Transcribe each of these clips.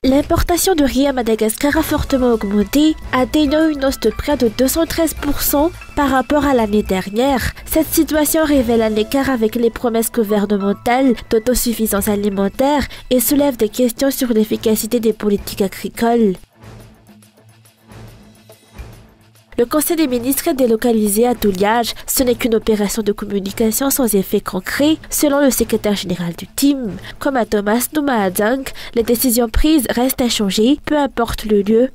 L'importation de riz à Madagascar a fortement augmenté, atteignant une hausse de près de 213% par rapport à l'année dernière. Cette situation révèle un écart avec les promesses gouvernementales d'autosuffisance alimentaire et soulève des questions sur l'efficacité des politiques agricoles. Le Conseil des ministres est délocalisé à Touliage. Ce n'est qu'une opération de communication sans effet concret, selon le secrétaire général du TIM. Comme à Thomas Noumahadzang, les décisions prises restent inchangées, peu importe le lieu.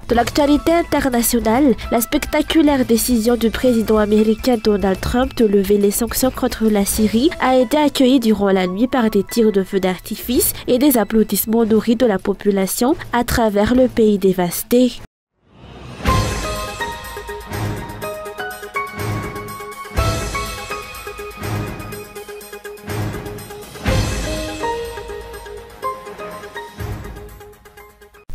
De l'actualité internationale, la spectaculaire décision du président américain Donald Trump de lever les sanctions contre la Syrie a été accueillie durant la nuit par des tirs de feux d'artifice et des applaudissements nourris de la population à travers le pays dévasté.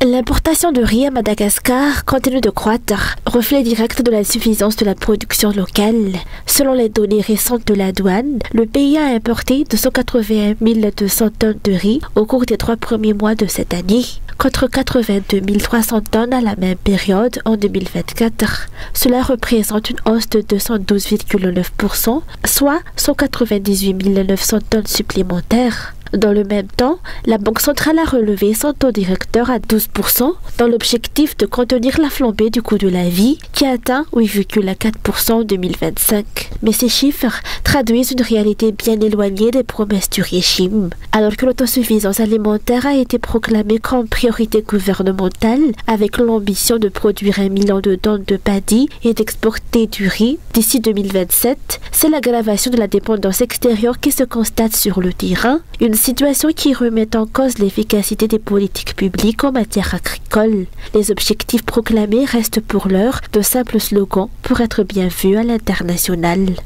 L'importation de riz à Madagascar continue de croître, reflet direct de l'insuffisance de la production locale. Selon les données récentes de la douane, le pays a importé 281 200 tonnes de riz au cours des 3 premiers mois de cette année, contre 82 300 tonnes à la même période en 2024. Cela représente une hausse de 212,9%, soit 198 900 tonnes supplémentaires. Dans le même temps, la Banque centrale a relevé son taux directeur à 12% dans l'objectif de contenir la flambée du coût de la vie qui atteint 8,4% en 2025. Mais ces chiffres traduisent une réalité bien éloignée des promesses du régime. Alors que l'autosuffisance alimentaire a été proclamée comme priorité gouvernementale avec l'ambition de produire 1 million de tonnes de paddy et d'exporter du riz d'ici 2027, c'est l'aggravation de la dépendance extérieure qui se constate sur le terrain, une situation qui remet en cause l'efficacité des politiques publiques en matière agricole. Les objectifs proclamés restent pour l'heure de simples slogans pour être bien vus à l'international.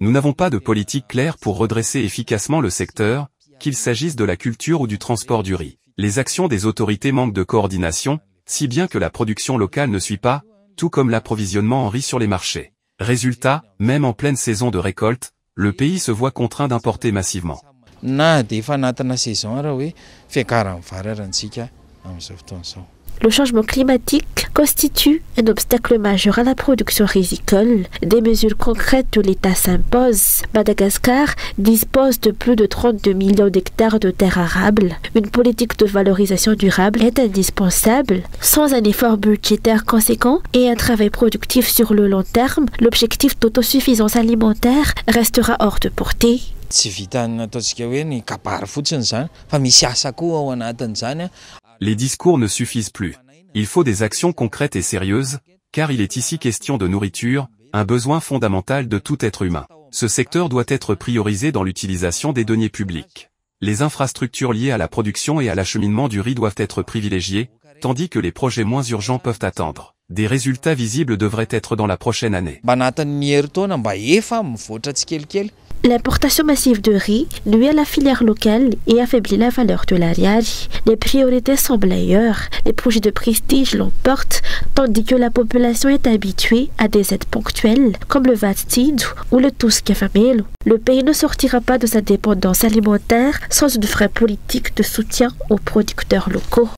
Nous n'avons pas de politique claire pour redresser efficacement le secteur, qu'il s'agisse de la culture ou du transport du riz. Les actions des autorités manquent de coordination, si bien que la production locale ne suit pas, tout comme l'approvisionnement en riz sur les marchés. Résultat, même en pleine saison de récolte, le pays se voit contraint d'importer massivement. Le changement climatique constitue un obstacle majeur à la production rizicole. Des mesures concrètes de l'État s'imposent. Madagascar dispose de plus de 32 millions d'hectares de terres arables. Une politique de valorisation durable est indispensable. Sans un effort budgétaire conséquent et un travail productif sur le long terme, l'objectif d'autosuffisance alimentaire restera hors de portée. Les discours ne suffisent plus. Il faut des actions concrètes et sérieuses, car il est ici question de nourriture, un besoin fondamental de tout être humain. Ce secteur doit être priorisé dans l'utilisation des deniers publics. Les infrastructures liées à la production et à l'acheminement du riz doivent être privilégiées, tandis que les projets moins urgents peuvent attendre. Des résultats visibles devraient être dans la prochaine année. L'importation massive de riz nuit à la filière locale et affaiblit la valeur de la riz. Les priorités semblent ailleurs. Les projets de prestige l'emportent, tandis que la population est habituée à des aides ponctuelles, comme le VAT-TID ou le Tuskefamelo. Le pays ne sortira pas de sa dépendance alimentaire sans une vraie politique de soutien aux producteurs locaux.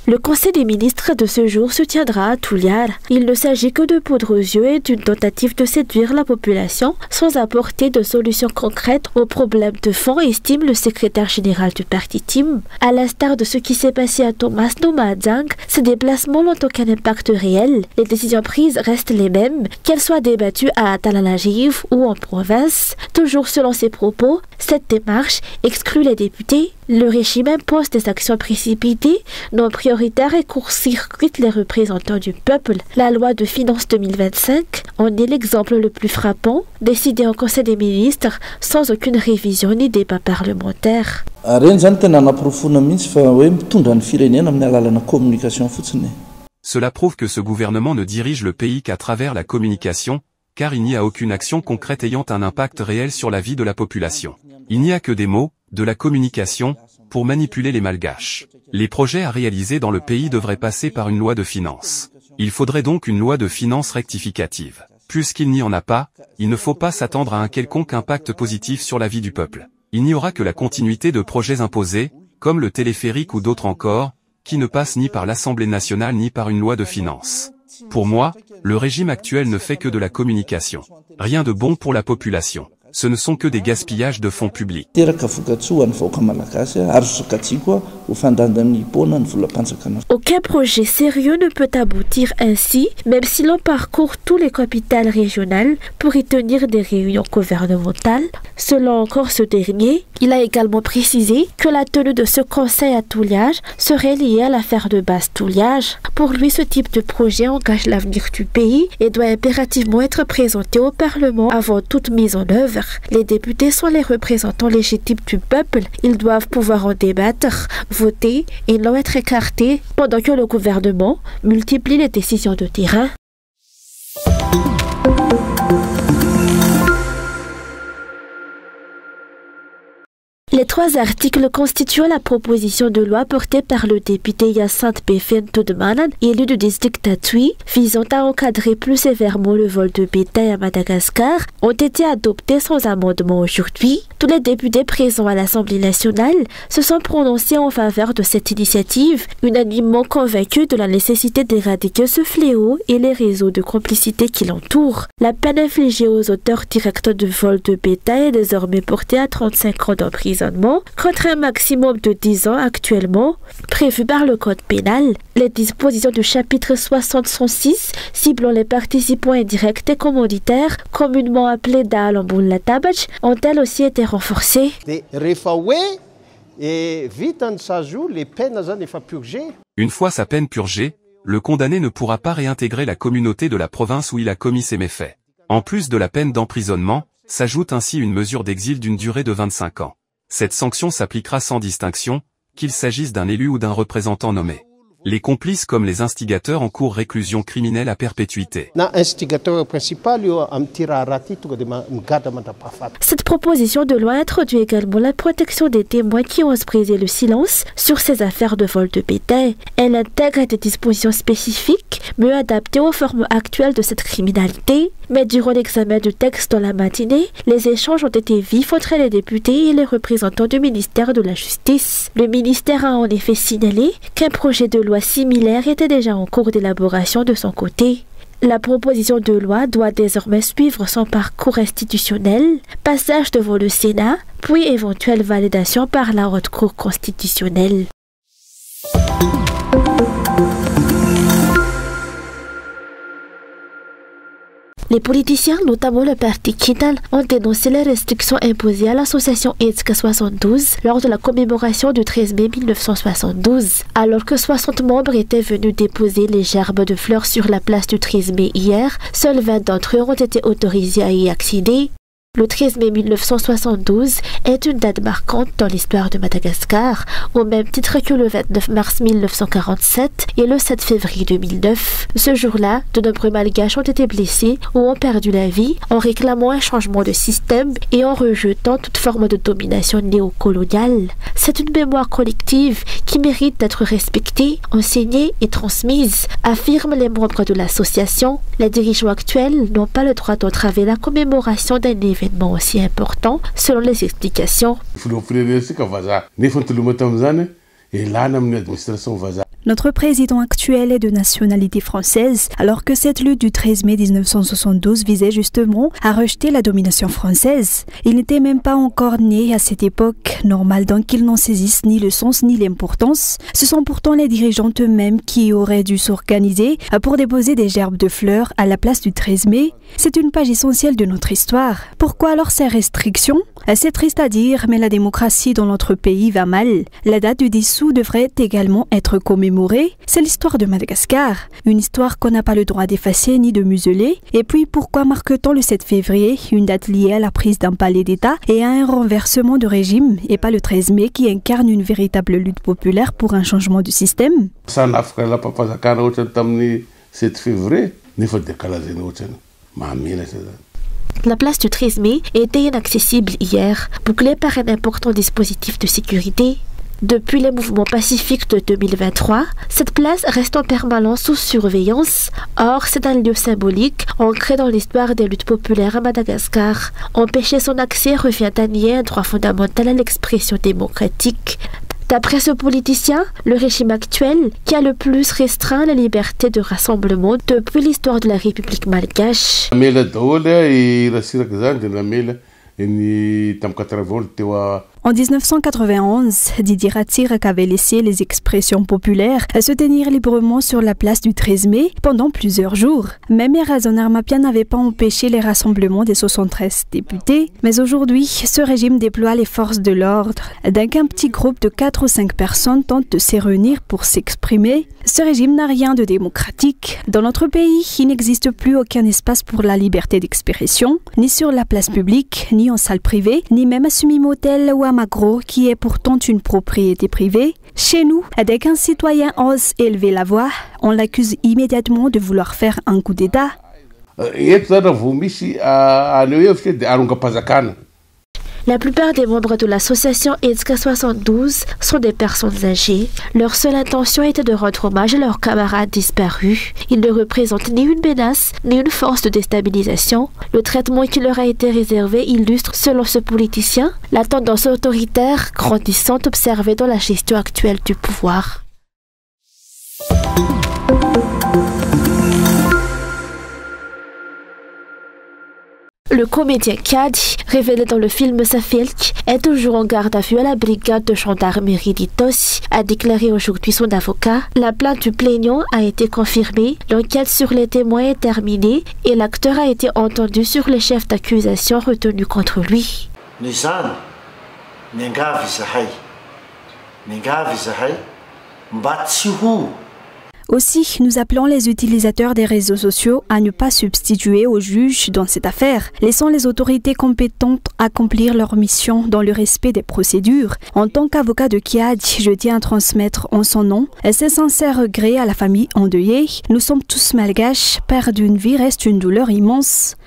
Le Conseil des ministres de ce jour se tiendra à Touliar. Il ne s'agit que de poudre aux yeux et d'une tentative de séduire la population sans apporter de solutions concrètes aux problèmes de fond, estime le secrétaire général du parti TIM. À l'instar de ce qui s'est passé à Thomas Noumahadzang, ces déplacements n'ont aucun impact réel. Les décisions prises restent les mêmes, qu'elles soient débattues à Atalalajiv ou en province. Toujours selon ses propos, cette démarche exclut les députés. Le régime impose des actions précipitées, non prioritaires et court-circuite les représentants du peuple. La loi de finances 2025 en est l'exemple le plus frappant, décidé en Conseil des ministres sans aucune révision ni débat parlementaire. Cela prouve que ce gouvernement ne dirige le pays qu'à travers la communication, car il n'y a aucune action concrète ayant un impact réel sur la vie de la population. Il n'y a que des mots, de la communication, pour manipuler les Malgaches. Les projets à réaliser dans le pays devraient passer par une loi de finances. Il faudrait donc une loi de finances rectificative. Puisqu'il n'y en a pas, il ne faut pas s'attendre à un quelconque impact positif sur la vie du peuple. Il n'y aura que la continuité de projets imposés, comme le téléphérique ou d'autres encore, qui ne passent ni par l'Assemblée nationale ni par une loi de finances. Pour moi, le régime actuel ne fait que de la communication. Rien de bon pour la population. Ce ne sont que des gaspillages de fonds publics. Aucun projet sérieux ne peut aboutir ainsi, même si l'on parcourt tous les capitales régionales pour y tenir des réunions gouvernementales. Selon encore ce dernier, il a également précisé que la tenue de ce conseil à Touliage serait liée à l'affaire de Basse-Touliage. Pour lui, ce type de projet engage l'avenir du pays et doit impérativement être présenté au Parlement avant toute mise en œuvre. Les députés sont les représentants légitimes du peuple. Ils doivent pouvoir en débattre, voter et non être écartés pendant que le gouvernement multiplie les décisions de terrain. Les 3 articles constituant la proposition de loi portée par le député Hyacinthe Befen Toudemanan, élu du district d'Atui, visant à encadrer plus sévèrement le vol de bétail à Madagascar, ont été adoptés sans amendement aujourd'hui. Tous les députés présents à l'Assemblée nationale se sont prononcés en faveur de cette initiative, unanimement convaincus de la nécessité d'éradiquer ce fléau et les réseaux de complicité qui l'entourent. La peine infligée aux auteurs directs de vol de bétail est désormais portée à 35 ans d'emprisonnement, contre un maximum de 10 ans actuellement, prévu par le Code pénal. Les dispositions du chapitre 60-106 ciblant les participants indirects et commanditaires, communément appelés Daalamboula Tabach, ont elles aussi été renforcées. Une fois sa peine purgée, le condamné ne pourra pas réintégrer la communauté de la province où il a commis ses méfaits. En plus de la peine d'emprisonnement, s'ajoute ainsi une mesure d'exil d'une durée de 25 ans. Cette sanction s'appliquera sans distinction, qu'il s'agisse d'un élu ou d'un représentant nommé. Les complices comme les instigateurs encourent réclusion criminelle à perpétuité. Cette proposition de loi introduit également la protection des témoins qui osent briser le silence sur ces affaires de vol de bétail. Elle intègre des dispositions spécifiques, mieux adaptées aux formes actuelles de cette criminalité. Mais durant l'examen du texte dans la matinée, les échanges ont été vifs entre les députés et les représentants du ministère de la Justice. Le ministère a en effet signalé qu'un projet de loi similaire était déjà en cours d'élaboration de son côté. La proposition de loi doit désormais suivre son parcours institutionnel, passage devant le Sénat, puis éventuelle validation par la Haute Cour constitutionnelle. Les politiciens, notamment le parti Kidal, ont dénoncé les restrictions imposées à l'association EDSK 72 lors de la commémoration du 13 mai 1972. Alors que 60 membres étaient venus déposer les gerbes de fleurs sur la place du 13 mai hier, seuls 20 d'entre eux ont été autorisés à y accéder. Le 13 mai 1972 est une date marquante dans l'histoire de Madagascar, au même titre que le 29 mars 1947 et le 7 février 2009. Ce jour-là, de nombreux Malgaches ont été blessés ou ont perdu la vie en réclamant un changement de système et en rejetant toute forme de domination néocoloniale. C'est une mémoire collective qui mérite d'être respectée, enseignée et transmise, affirment les membres de l'association. Les dirigeants actuels n'ont pas le droit d'entraver la commémoration d'un événement aussi important, selon les explications. Notre président actuel est de nationalité française, alors que cette lutte du 13 mai 1972 visait justement à rejeter la domination française. Il n'était même pas encore né à cette époque, normal donc qu'il n'en saisisse ni le sens ni l'importance. Ce sont pourtant les dirigeants eux-mêmes qui auraient dû s'organiser pour déposer des gerbes de fleurs à la place du 13 mai. C'est une page essentielle de notre histoire. Pourquoi alors ces restrictions? C'est triste à dire, mais la démocratie dans notre pays va mal. La date du 10 août devrait également être commémorée. C'est l'histoire de Madagascar, une histoire qu'on n'a pas le droit d'effacer ni de museler. Et puis pourquoi marque-t-on le 7 février, une date liée à la prise d'un palais d'État et à un renversement de régime, et pas le 13 mai qui incarne une véritable lutte populaire pour un changement de système? La place du 13 mai était inaccessible hier, bouclée par un important dispositif de sécurité. Depuis les mouvements pacifiques de 2023, cette place reste en permanence sous surveillance. Or, c'est un lieu symbolique ancré dans l'histoire des luttes populaires à Madagascar. Empêcher son accès revient à nier un droit fondamental à l'expression démocratique. D'après ce politicien, le régime actuel, qui a le plus restreint la liberté de rassemblement depuis l'histoire de la République malgache. En 1991, Didier Ratsirek avait laissé les expressions populaires se tenir librement sur la place du 13 mai pendant plusieurs jours. Même Razon Armapia n'avait pas empêché les rassemblements des 73 députés, mais aujourd'hui, ce régime déploie les forces de l'ordre. Dès qu'un petit groupe de 4 ou 5 personnes tente de se réunir pour s'exprimer, ce régime n'a rien de démocratique. Dans notre pays, il n'existe plus aucun espace pour la liberté d'expression, ni sur la place publique, ni en salle privée, ni même à Sumimotel ou à Magro, qui est pourtant une propriété privée. Chez nous, dès qu'un citoyen ose élever la voix, on l'accuse immédiatement de vouloir faire un coup d'État. La plupart des membres de l'association EDSCA 72 sont des personnes âgées. Leur seule intention était de rendre hommage à leurs camarades disparus. Ils ne représentent ni une menace, ni une force de déstabilisation. Le traitement qui leur a été réservé illustre, selon ce politicien, la tendance autoritaire grandissante observée dans la gestion actuelle du pouvoir. Le comédien Kadi, révélé dans le film Safilk, est toujours en garde à vue à la brigade de gendarmerie d'Itos, a déclaré aujourd'hui son avocat. La plainte du plaignant a été confirmée, l'enquête sur les témoins est terminée et l'acteur a été entendu sur les chefs d'accusation retenus contre lui. Aussi, nous appelons les utilisateurs des réseaux sociaux à ne pas substituer aux juges dans cette affaire, laissant les autorités compétentes accomplir leur mission dans le respect des procédures. En tant qu'avocat de Kiad, je tiens à transmettre en son nom ses sincères regrets à la famille endeuillée. Nous sommes tous malgaches, perdre d'une vie reste une douleur immense.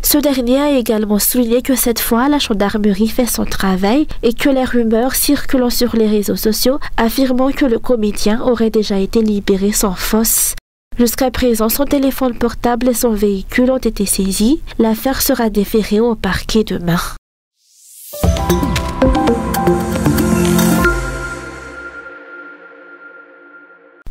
Ce dernier a également souligné que cette fois, la gendarmerie fait son travail et que les rumeurs circulant sur les réseaux sociaux affirmant que le comédien aurait déjà été libéré sans fausse. Jusqu'à présent, son téléphone portable et son véhicule ont été saisis. L'affaire sera déférée au parquet demain.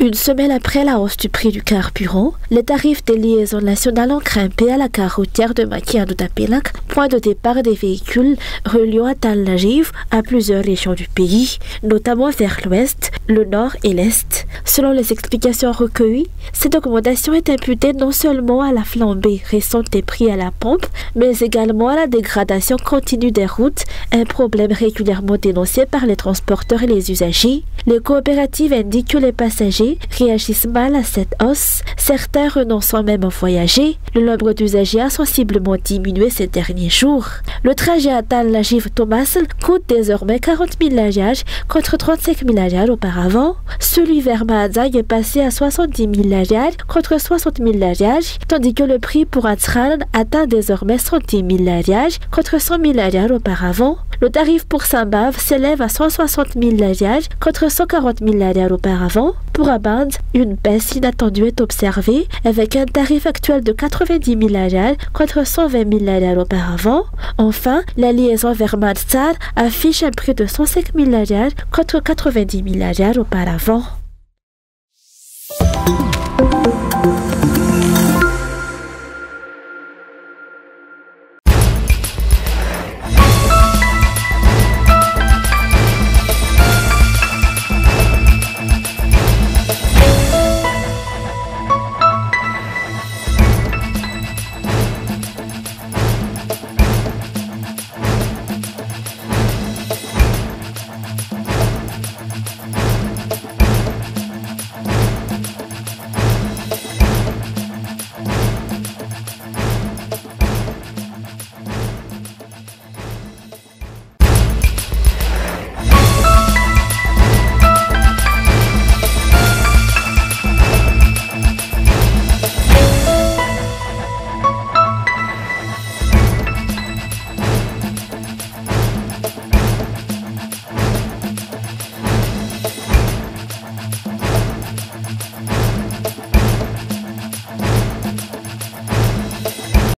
Une semaine après la hausse du prix du carburant, les tarifs des liaisons nationales ont grimpé à la gare routière de Makiandou-Tapelak, point de départ des véhicules reliant à Tal-Najiv à plusieurs régions du pays, notamment vers l'ouest, le nord et l'est. Selon les explications recueillies, cette augmentation est imputée non seulement à la flambée récente des prix à la pompe, mais également à la dégradation continue des routes, un problème régulièrement dénoncé par les transporteurs et les usagers. Les coopératives indiquent que les passagers réagissent mal à cette hausse, certains renonçant même à voyager. Le nombre d'usagers a sensiblement diminué ces derniers jours. Le trajet à Tal-Najiv-Thomasl coûte désormais 40 000 lajaj contre 35 000 lajaj auparavant. Celui vers Mahadzaï est passé à 70 000 lajaj contre 60 000 lajaj, tandis que le prix pour Atzran atteint désormais 110 000 lajaj contre 100 000 lajaj auparavant. Le tarif pour Sambav s'élève à 160 000 lajaj contre 140 000 lajaj auparavant. Pour Aband, une baisse inattendue est observée avec un tarif actuel de 90 000 lajaj contre 120 000 lajaj auparavant. Enfin, la liaison vers Madsar affiche un prix de 105 000 lajaj contre 90 000 lajaj auparavant.